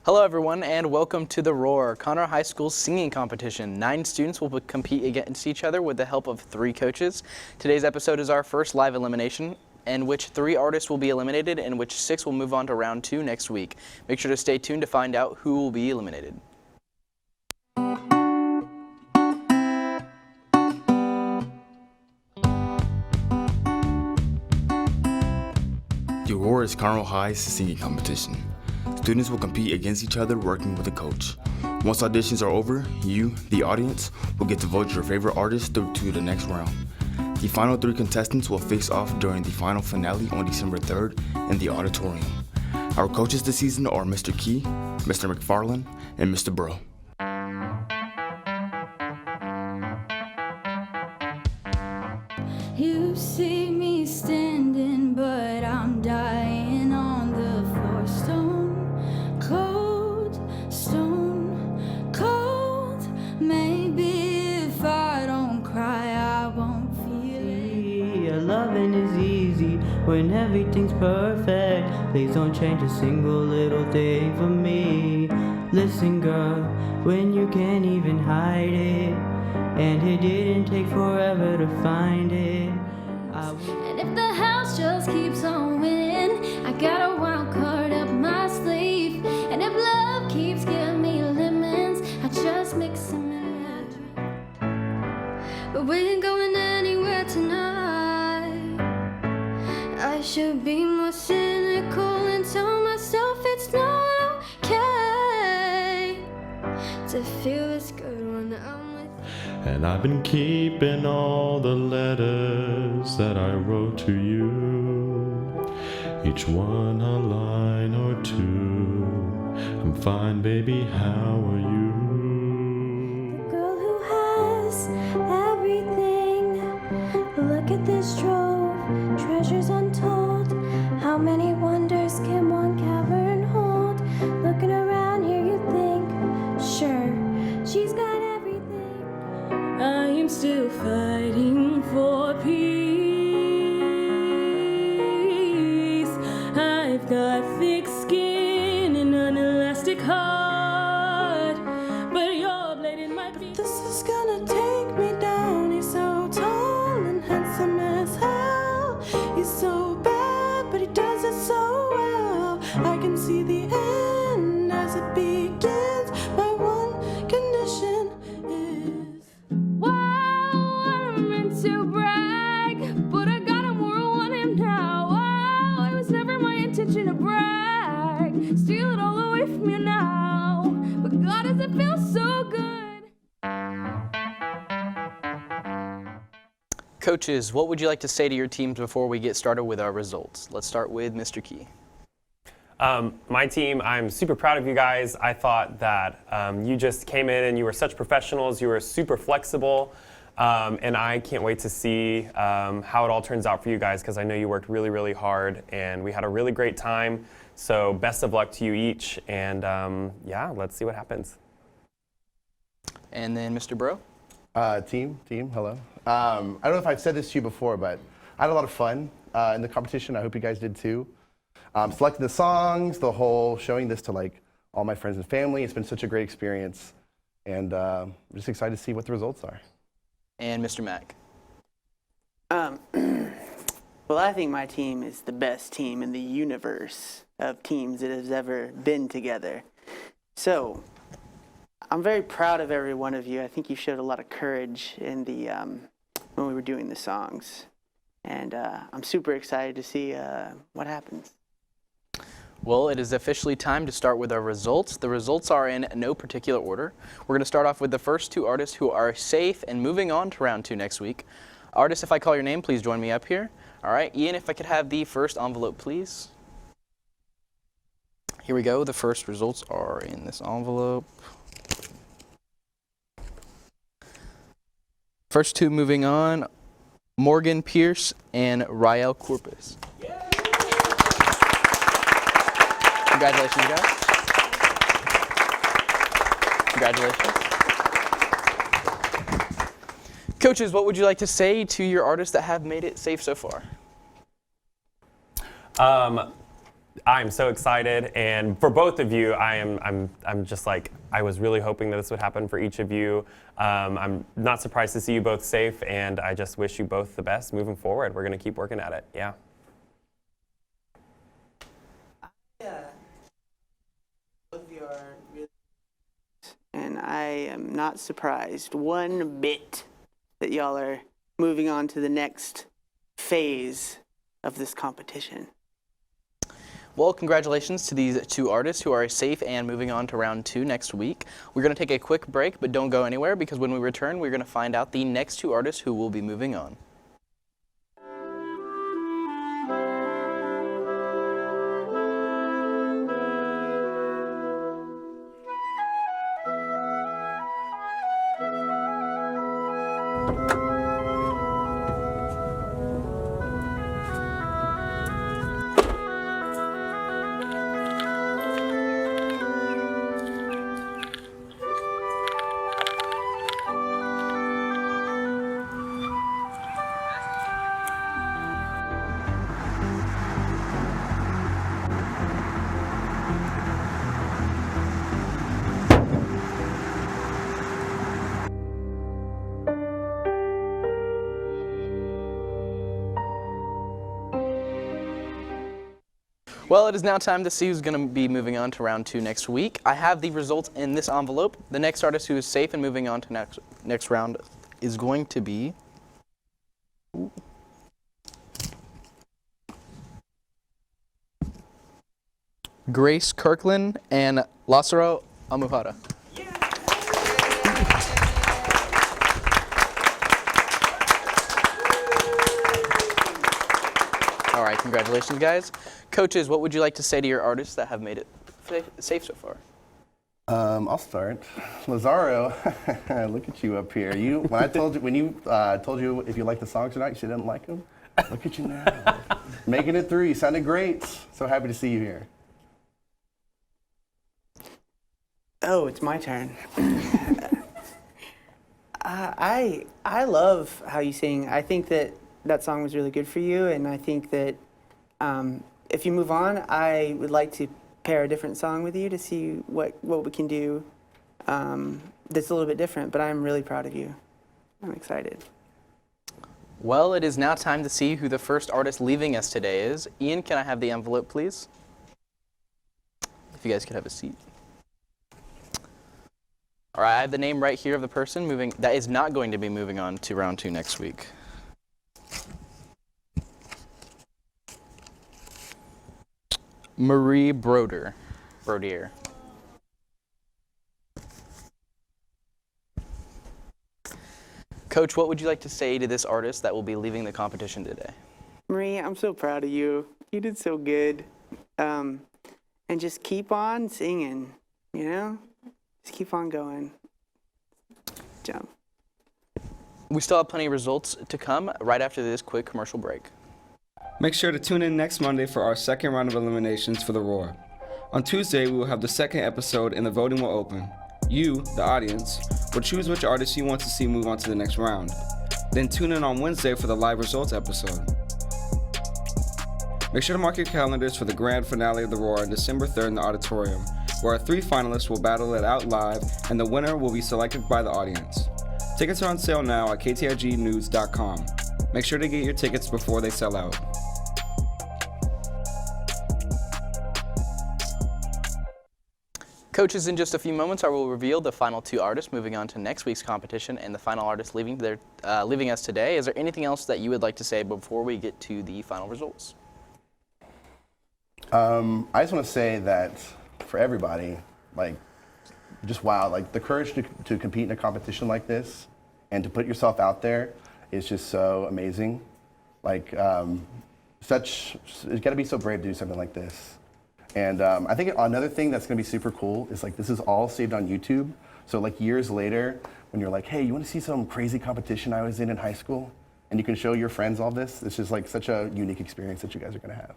Hello everyone and welcome to the Roar, Conroe High School's singing competition. 9 students will compete against each other with the help of 3 coaches. Today's episode is our first live elimination, in which 3 artists will be eliminated and which 6 will move on to round 2 next week. Make sure to stay tuned to find out who will be eliminated. The Roar is Conroe High's singing competition. Students will compete against each other working with a coach. Once auditions are over, you, the audience, will get to vote your favorite artist through to the next round. The final 3 contestants will face off during the final finale on December 3rd in the auditorium. Our coaches this season are Mr. Key, Mr. McFarland, and Mr. Bro. You see me standing, but I'm dying on the floor. Stone cold. Maybe if I don't cry, I won't feel it. Yeah, loving is easy when everything's perfect. Please don't change a single little thing for me. Listen, girl, when you can't even hide it, and it didn't take forever to find it. And if the house just keeps on winning, I got a wild card up my sleeve. And if love keeps giving me lemons, I just mix them in a drink. But we ain't going anywhere tonight. I should be more cynical and tell myself it's not okay to feel this good when I'm with you. And I've been keeping all the letters that I wrote to you, each one a line or 2. I'm fine, baby, how are you? The girl who has everything. Look at this trove, treasures untold. How many wonders can one cavern hold? Looking around here, you think, sure, she's got everything. I am still fighting for peace. I've got thick skin and an elastic heart, but your blade in my beat. This is gonna take me down. He's so tall and handsome as hell. He's so bad, but he does it so well. I can see the end as it begins. My one condition is, Wow, I'm meant to brag, but I got him where I want him now. Wow, it was never my intention to brag, steal it all away from you now. But God, does it feel so good? Coaches, what would you like to say to your teams before we get started with our results? Let's start with Mr. Key. My team, I'm super proud of you guys. I thought that you just came in and you were such professionals. You were super flexible. And I can't wait to see how it all turns out for you guys, because I know you worked really, really hard and we had a really great time. So best of luck to you each. And yeah, let's see what happens. And then Mr. Bro. Team, hello. I don't know if I've said this to you before, but I had a lot of fun in the competition. I hope you guys did too. Selecting the songs, the whole showing this to like all my friends and family. It's been such a great experience, and I'm just excited to see what the results are. And Mr. Mack. Well, I think my team is the best team in the universe of teams that has ever been together. So I'm very proud of every one of you. I think you showed a lot of courage in the when we were doing the songs, and I'm super excited to see what happens. Well, it is officially time to start with our results. The results are in no particular order. We're going to start off with the first 2 artists who are safe and moving on to round 2 next week. Artists, if I call your name, please join me up here. All right, Ian, if I could have the first envelope, please. Here we go. The first results are in this envelope. First 2 moving on, Morgan Pierce and Rael Corpus. Congratulations, guys. Congratulations. Coaches, what would you like to say to your artists that have made it safe so far? I'm so excited, and for both of you, I'm just like, I was really hoping that this would happen for each of you. I'm not surprised to see you both safe, and I just wish you both the best moving forward. We're gonna keep working at it. Yeah. Both of you are really, and I am not surprised one bit that y'all are moving on to the next phase of this competition. Well, congratulations to these two artists who are safe and moving on to round 2 next week. We're going to take a quick break, but don't go anywhere because when we return, we're going to find out the next 2 artists who will be moving on. Well, it is now time to see who's going to be moving on to round 2 next week. I have the results in this envelope. The next artist who is safe and moving on to next round is going to be Grace Kirkland and Lazaro Amuhara. All right, congratulations, guys. Coaches, what would you like to say to your artists that have made it safe so far? I'll start. Lazaro, look at you up here. When you told you if you liked the songs or not, you said you didn't like them. Look at you now, making it through. You sounded great. So happy to see you here. Oh, it's my turn. I love how you sing. I think that song was really good for you, and I think that if you move on, I would like to pair a different song with you to see what we can do that's a little bit different, but I'm really proud of you. I'm excited. Well, it is now time to see who the first artist leaving us today is. Ian, can I have the envelope, please? If you guys could have a seat. All right, I have the name right here of the person that is not going to be moving on to round 2 next week. Marie Brodier. Coach, what would you like to say to this artist that will be leaving the competition today? Marie, I'm so proud of you. You did so good. And just keep on singing, you know? Just keep on going. Jump. We still have plenty of results to come right after this quick commercial break. Make sure to tune in next Monday for our second round of eliminations for The Roar. On Tuesday, we will have the second episode and the voting will open. You, the audience, will choose which artists you want to see move on to the next round. Then tune in on Wednesday for the live results episode. Make sure to mark your calendars for the grand finale of The Roar on December 3rd in the auditorium, where our 3 finalists will battle it out live and the winner will be selected by the audience. Tickets are on sale now at ktignews.com. Make sure to get your tickets before they sell out. Coaches, in just a few moments, I will reveal the final 2 artists moving on to next week's competition and the final artist leaving us today. Is there anything else that you would like to say before we get to the final results? I just want to say that for everybody, just wow, the courage to compete in a competition like this and to put yourself out there is just so amazing. You got to be so brave to do something like this. And I think another thing that's going to be super cool is this is all saved on YouTube. So years later, when you're like, hey, you want to see some crazy competition I was in high school? And you can show your friends all this. It's just such a unique experience that you guys are going to have.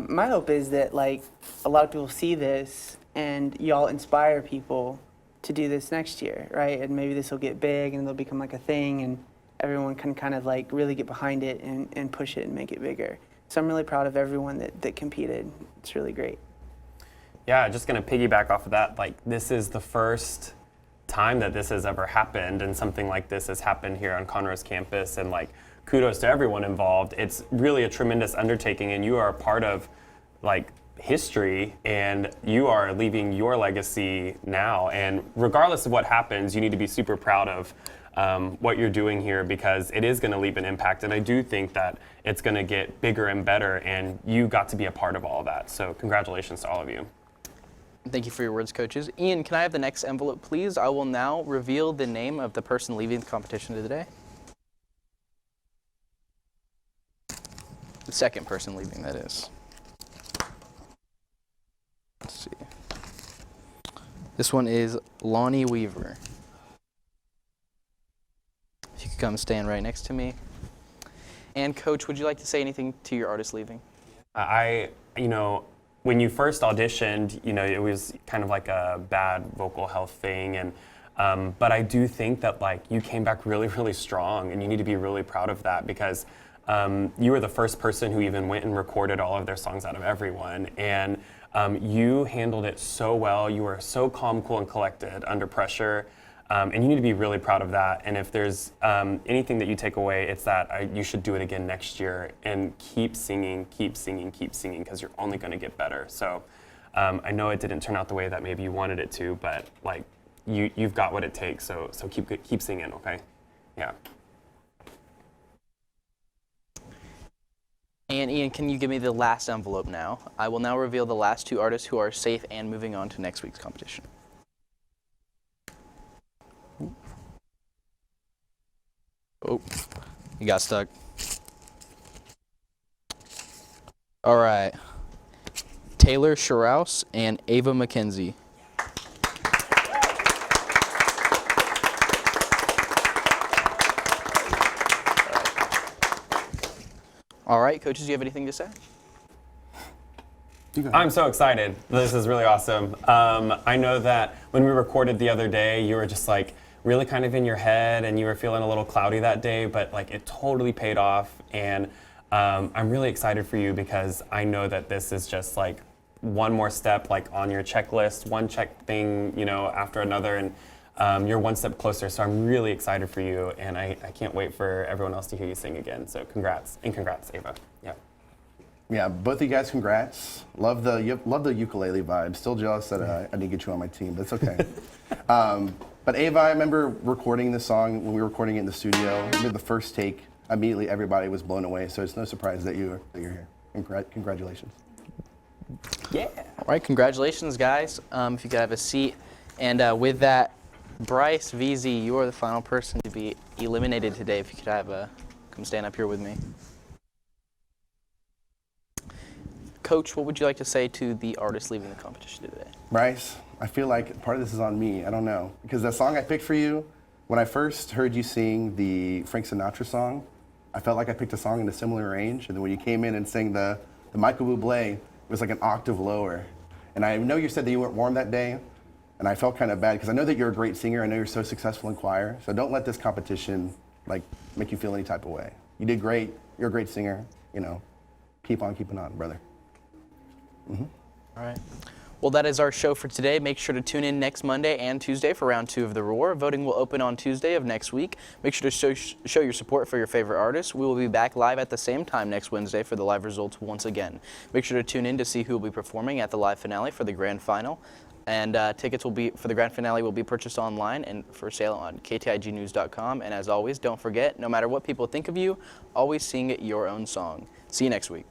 My hope is that a lot of people see this and y'all inspire people to do this next year, right? And maybe this will get big and it'll become a thing and everyone can kind of really get behind it and push it and make it bigger. So I'm really proud of everyone that competed. It's really great. Yeah, just gonna piggyback off of that. Like, this is the first time that this has ever happened, and something like this has happened here on Conroe's campus. And like, kudos to everyone involved. It's really a tremendous undertaking, and you are a part of like history, and you are leaving your legacy now. And regardless of what happens, you need to be super proud of what you're doing here, because it is going to leave an impact. And I do think that it's going to get bigger and better, and you got to be a part of all of that. So congratulations to all of you. Thank you for your words, coaches. Ian, can I have the next envelope, please? I will now reveal the name of the person leaving the competition today. The second person leaving, that is. Let's see. This one is Lonnie Weaver. If you could come stand right next to me. And Coach, would you like to say anything to your artist leaving? When you first auditioned, it was kind of like a bad vocal health thing, and but I do think that like you came back really, really strong, and you need to be really proud of that, because you were the first person who even went and recorded all of their songs out of everyone, and you handled it so well. You were so calm, cool, and collected under pressure. And you need to be really proud of that. And if there's anything that you take away, it's that you should do it again next year and keep singing, because you're only going to get better. So I know it didn't turn out the way that maybe you wanted it to, but like you've got what it takes. So keep singing, okay? Yeah. And Ian, can you give me the last envelope now? I will now reveal the last two artists who are safe and moving on to next week's competition. Oh, you got stuck. All right. Taylor Shrouse and Ava McKenzie. All right, coaches, do you have anything to say? I'm so excited. This is really awesome. I know that when we recorded the other day, you were just like, really kind of in your head, and you were feeling a little cloudy that day, but like it totally paid off. And I'm really excited for you, because I know that this is just like one more step like on your checklist, one check thing, after another, and you're one step closer. So I'm really excited for you, and I can't wait for everyone else to hear you sing again. So congrats, Ava. Yeah. Yeah, both of you guys, congrats. Love the ukulele vibe. Still jealous that I didn't get you on my team, but it's okay. But Ava, I remember recording this song when we were recording it in the studio. I remember the first take, immediately everybody was blown away. So it's no surprise that you're here. Congratulations. Yeah. All right, congratulations, guys. If you could have a seat. And with that, Bryce VZ, you are the final person to be eliminated today. If you could come stand up here with me. Coach, what would you like to say to the artist leaving the competition today? Bryce, I feel like part of this is on me. I don't know. Because the song I picked for you, when I first heard you sing the Frank Sinatra song, I felt like I picked a song in a similar range. And then when you came in and sang the Michael Bublé, it was like an octave lower. And I know you said that you weren't warm that day, and I felt kind of bad, because I know that you're a great singer. I know you're so successful in choir. So don't let this competition like make you feel any type of way. You did great. You're a great singer. Keep on keeping on, brother. Mm-hmm. All right. Well, that is our show for today. Make sure to tune in next Monday and Tuesday for round 2 of The Roar. Voting will open on Tuesday of next week. Make sure to show your support for your favorite artists. We will be back live at the same time next Wednesday for the live results once again. Make sure to tune in to see who will be performing at the live finale for the grand final. And tickets for the grand finale will be purchased online and for sale on ktignews.com. And as always, don't forget, no matter what people think of you, always sing your own song. See you next week.